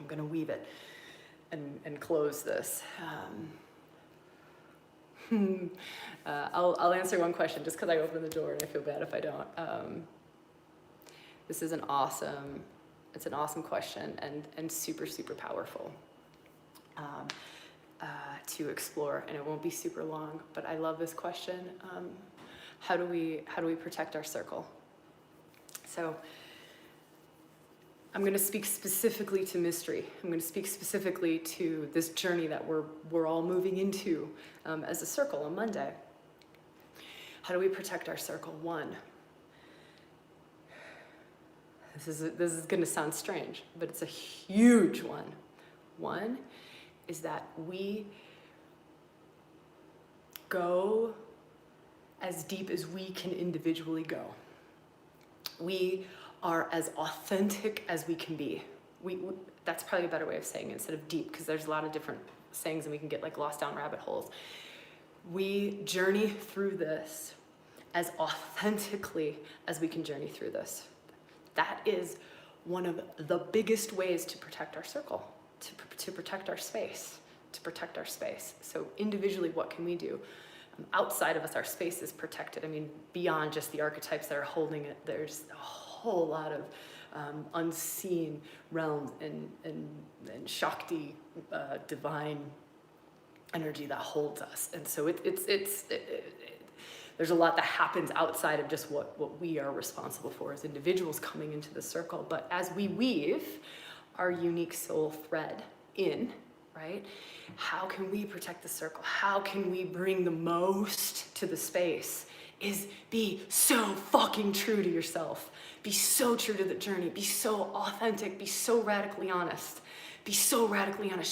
[SPEAKER 1] gonna weave it and close this. I'll answer one question just because I opened the door and I feel bad if I don't. This is an awesome question and super, super powerful to explore, and it won't be super long, but I love this question. How do we protect our circle? So I'm going to speak specifically to mystery. I'm going to speak specifically to this journey that we're all moving into as a circle on Monday. How do we protect our circle? One, this is going to sound strange, but it's a huge one. One is that we go as deep as we can individually go. We are as authentic as we can be. That's probably a better way of saying it instead of deep, because there's a lot of different sayings and we can get like lost down rabbit holes. We journey through this as authentically as we can journey through this. That is one of the biggest ways to protect our circle, to protect our space, So individually, what can we do? Outside of us, our space is protected. I mean, beyond just the archetypes that are holding it, there's a whole lot of unseen realms and Shakti, divine energy that holds us. And so there's a lot that happens outside of just what we are responsible for as individuals coming into the circle. But as we weave our unique soul thread in, right? How can we protect the circle? How can we bring the most to the space? Is be so fucking true to yourself. Be so true to the journey. Be so authentic. Be so radically honest.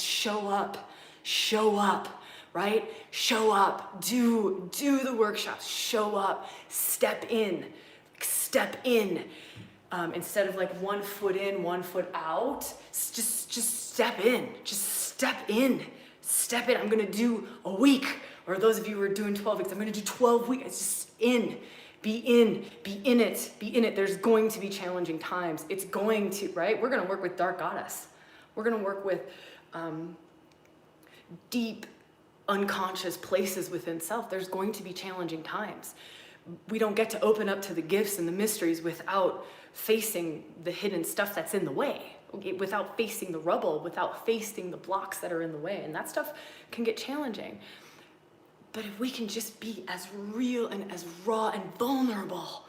[SPEAKER 1] Show up. right? Show up, do the workshops, show up, step in. Instead of like 1 foot in, 1 foot out, just step in, step in. I'm gonna do a week, or those of you who are doing 12 weeks, I'm gonna do 12 weeks. It's just be in it. There's going to be challenging times. It's going to, right? We're gonna work with Dark Goddess. We're gonna work with deep, unconscious places within self. There's going to be challenging times. We don't get to open up to the gifts and the mysteries without facing the hidden stuff that's in the way, without facing the rubble, without facing the blocks that are in the way. And that stuff can get challenging. But if we can just be as real and as raw and vulnerable,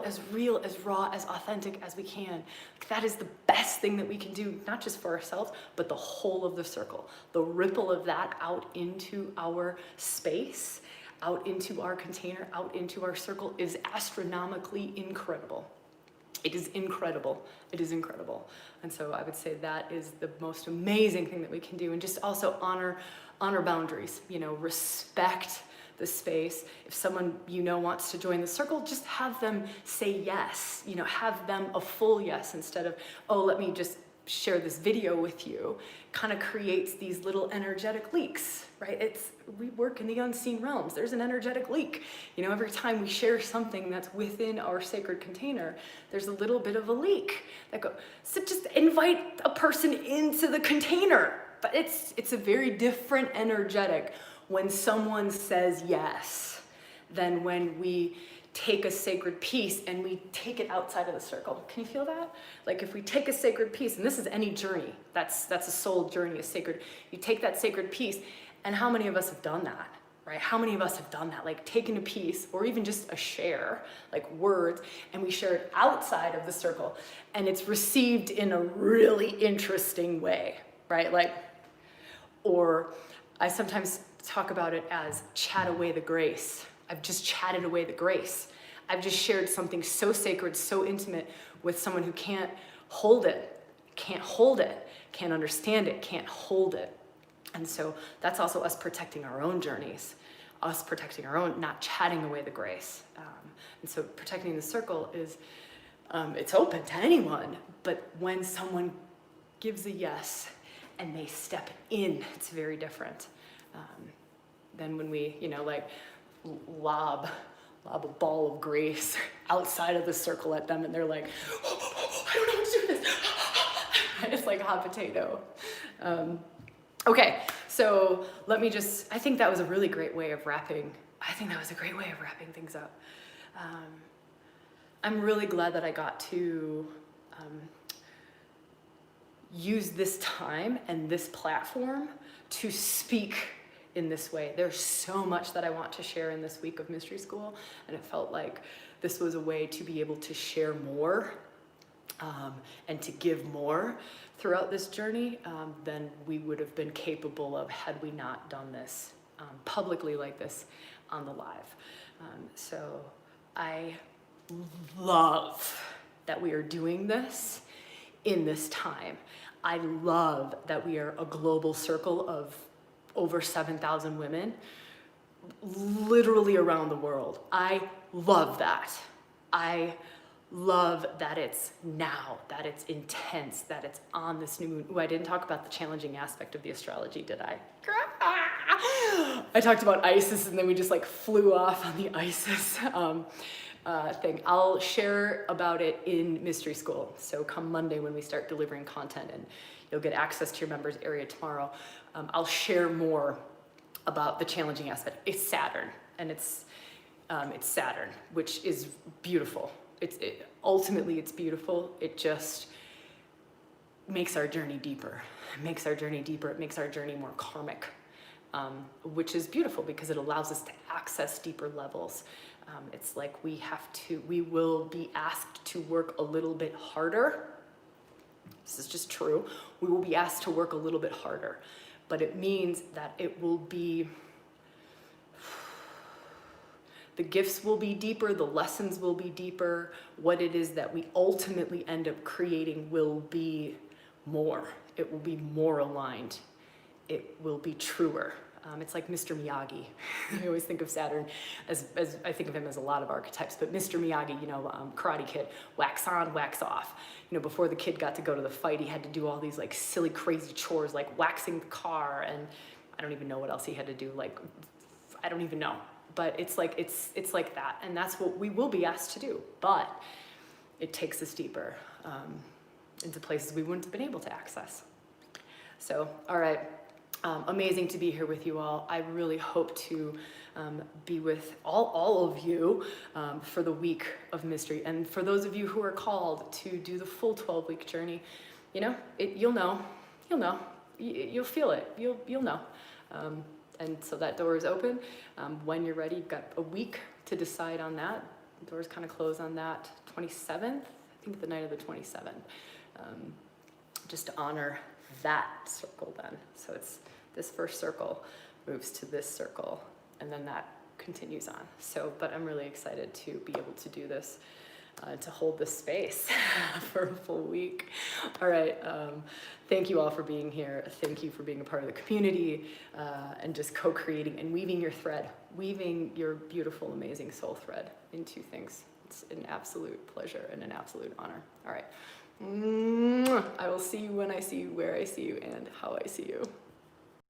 [SPEAKER 1] as real, as raw, as authentic as we can, that is the best thing that we can do, not just for ourselves, but the whole of the circle. The ripple of that out into our space, out into our container, out into our circle is astronomically incredible. It is incredible. It is incredible. And so I would say that is the most amazing thing that we can do. And just also honor boundaries, respect the space. If someone wants to join the circle, just have them say yes, have them a full yes instead of, oh, let me just share this video with you. Kind of creates these little energetic leaks, right? We work in the unseen realms. There's an energetic leak. Every time we share something that's within our sacred container, there's a little bit of a leak that goes. So just invite a person into the container. But it's a very different energetic when someone says yes than when we take a sacred piece and we take it outside of the circle. Can you feel that? Like if we take a sacred piece, and this is any journey, that's a soul journey, a sacred, you take that sacred piece, and how many of us have done that, right? How many of us have done that? Like taken a piece or even just a share, like words, and we share it outside of the circle, and it's received in a really interesting way, right? Or I sometimes talk about it as chat away the grace. I've just chatted away the grace. I've just shared something so sacred, so intimate with someone who can't hold it, can't understand it, can't hold it. And so that's also us protecting our own journeys, us protecting our own, not chatting away the grace. And so protecting the circle is, it's open to anyone, but when someone gives a yes and they step in, it's very different than when we, lob a ball of grace outside of the circle at them and they're like, oh, I don't know how to do this. It's like hot potato. Okay, so I think that was a really great way of wrapping things up. I'm really glad that I got to use this time and this platform to speak in this way. There's so much that I want to share in this week of Mystery School, and it felt like this was a way to be able to share more and to give more throughout this journey than we would have been capable of had we not done this publicly like this on the live. So I love that we are doing this in this time. I love that we are a global circle of over 7,000 women, literally around the world. I love that. I love that it's now, that it's intense, that it's on this new moon. Ooh, I didn't talk about the challenging aspect of the astrology, did I? I talked about Isis and then we just flew off on the Isis thing. I'll share about it in Mystery School. So come Monday when we start delivering content and you'll get access to your members area tomorrow. I'll share more about the challenging aspect. It's Saturn, and it's Saturn, which is beautiful. Ultimately it's beautiful. It just makes our journey deeper. It makes our journey deeper. It makes our journey more karmic, which is beautiful because it allows us to access deeper levels. It's like we will be asked to work a little bit harder. This is just true. We will be asked to work a little bit harder, but it means that it will be, the gifts will be deeper, the lessons will be deeper. What it is that we ultimately end up creating will be more. It will be more aligned. It will be truer. It's like Mr. Miyagi. I always think of Saturn as I think of him as a lot of archetypes, but Mr. Miyagi, Karate Kid, wax on, wax off. Before the kid got to go to the fight, he had to do all these like silly, crazy chores, like waxing the car, and I don't even know what else he had to do. Like, I don't even know, but it's like that, and that's what we will be asked to do. But it takes us deeper into places we wouldn't have been able to access. So, all right. Amazing to be here with you all. I really hope to be with all of you for the week of mystery. And for those of you who are called to do the full 12-week journey, you'll know, you'll feel it, you'll know. And so that door is open. When you're ready, you've got a week to decide on that. The doors kind of close on that 27th, I think the night of the 27th, just to honor that circle then. So it's this first circle moves to this circle, and then that continues on. So, but I'm really excited to be able to do this, to hold this space for a full week. All right, thank you all for being here. Thank you for being a part of the community, and just co-creating and weaving your thread, weaving your beautiful, amazing soul thread into things. It's an absolute pleasure and an absolute honor. All right. I will see you when I see you, where I see you, and how I see you.